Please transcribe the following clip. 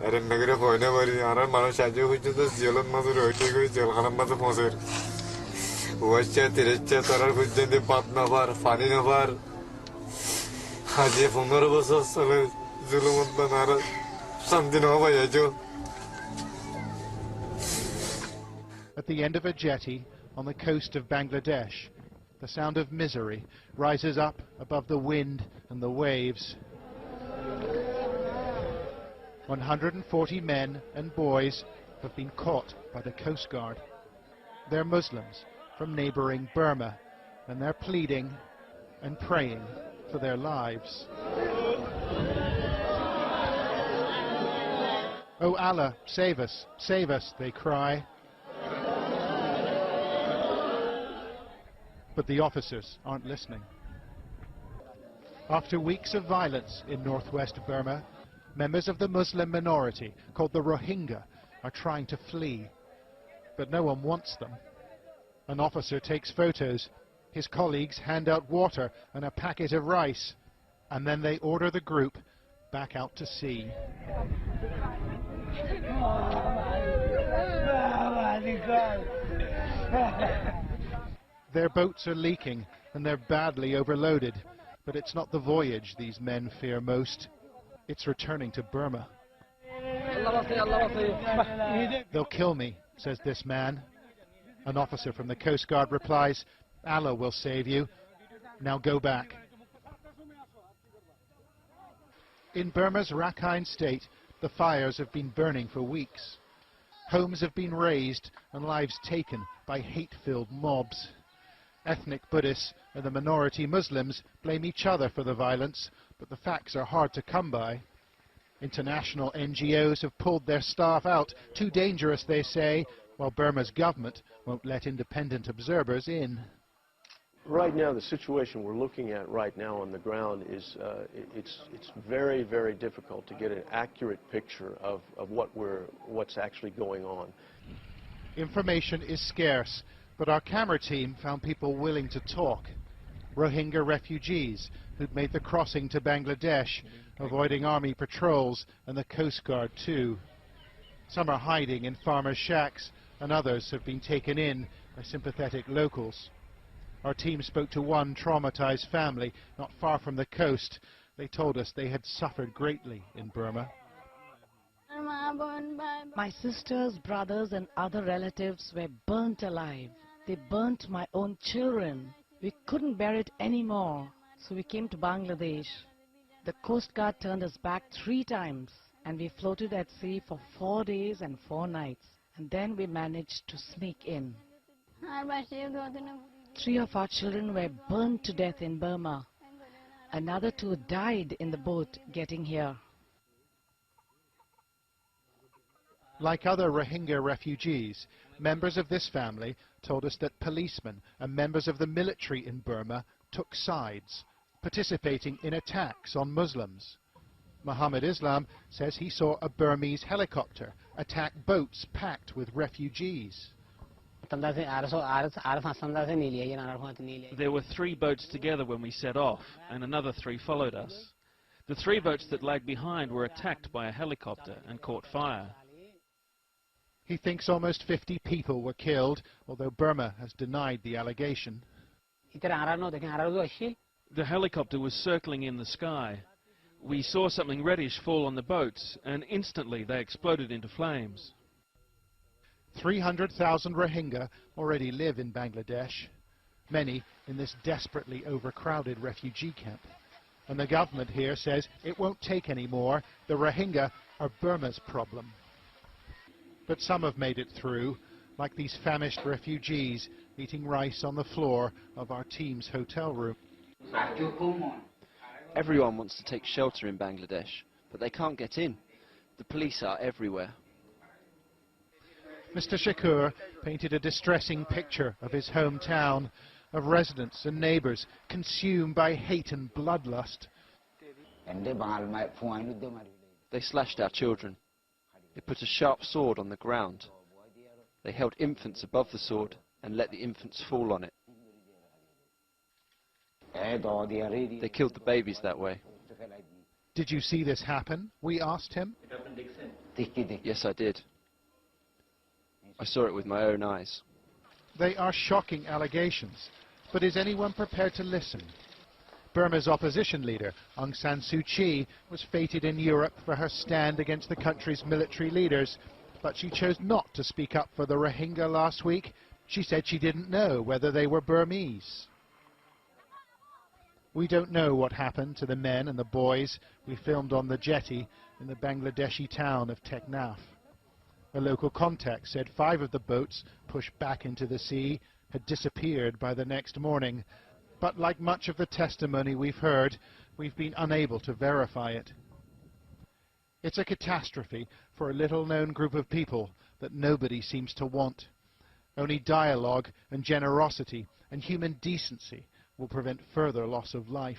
Erin negre koyne bari arar mano shaje hujje to jelon mazu roite koi jel khanam mazu poser. Uacha tirecha tarar hujje de pat na var fani na var. Haje 15 বছর চলে জুলুমত বানার শান্তি না পাইয়া jo. At the end of a jetty on the coast of Bangladesh, the sound of misery rises up above the wind and the waves. 140 men and boys have been caught by the Coast Guard. They're Muslims from neighbouring Burma, and they're pleading and praying for their lives. Oh Allah, save us, they cry. But the officers aren't listening. After weeks of violence in northwest Burma, members of the Muslim minority, called the Rohingya, are trying to flee. But no one wants them. An officer takes photos. His colleagues hand out water and a packet of rice, and then they order the group back out to sea. Their boats are leaking and they're badly overloaded, but it's not the voyage these men fear most. It's returning to Burma. They'll kill me, says this man. An officer from the Coast Guard replies, Allah will save you. Now go back. In Burma's Rakhine state, the fires have been burning for weeks. Homes have been razed and lives taken by hate-filled mobs. Ethnic Buddhists and the minority Muslims blame each other for the violence, but the facts are hard to come by. International NGOs have pulled their staff out, too dangerous, they say, while Burma's government won't let independent observers in. Right now, the situation we're looking at right now on the ground is it's very, very difficult to get an accurate picture of what's actually going on. Information is scarce, but our camera team found people willing to talk. Rohingya refugees who'd made the crossing to Bangladesh, avoiding army patrols and the Coast Guard too. Some are hiding in farmers' shacks, and others have been taken in by sympathetic locals. Our team spoke to one traumatized family not far from the coast. They told us they had suffered greatly in Burma. My sisters, brothers and other relatives were burnt alive. They burnt my own children. We couldn't bear it anymore, so we came to Bangladesh. The Coast Guard turned us back 3 times, and we floated at sea for 4 days and 4 nights. And then we managed to sneak in. 3 of our children were burnt to death in Burma. Another 2 died in the boat getting here. Like other Rohingya refugees, members of this family told us that policemen and members of the military in Burma took sides, participating in attacks on Muslims. Muhammad Islam says he saw a Burmese helicopter attack boats packed with refugees. There were 3 boats together when we set off, and another 3 followed us. The 3 boats that lagged behind were attacked by a helicopter and caught fire. He thinks almost 50 people were killed, although Burma has denied the allegation. The helicopter was circling in the sky. We saw something reddish fall on the boats, and instantly they exploded into flames. 300,000 Rohingya already live in Bangladesh, many in this desperately overcrowded refugee camp. And the government here says it won't take any more. The Rohingya are Burma's problem. But some have made it through, like these famished refugees eating rice on the floor of our team's hotel room. Everyone wants to take shelter in Bangladesh, but they can't get in. The police are everywhere. Mr. Shakur painted a distressing picture of his hometown, of residents and neighbours consumed by hate and bloodlust. They slashed our children. They put a sharp sword on the ground. They held infants above the sword and let the infants fall on it. They killed the babies that way. Did you see this happen? We asked him. Yes, I did. I saw it with my own eyes. They are shocking allegations, but is anyone prepared to listen? Burma's opposition leader, Aung San Suu Kyi, was feted in Europe for her stand against the country's military leaders, but she chose not to speak up for the Rohingya last week. She said she didn't know whether they were Burmese. We don't know what happened to the men and the boys we filmed on the jetty in the Bangladeshi town of Teknaf. A local contact said 5 of the boats pushed back into the sea had disappeared by the next morning. But like much of the testimony we've heard, we've been unable to verify it. It's a catastrophe for a little-known group of people that nobody seems to want. Only dialogue and generosity and human decency will prevent further loss of life.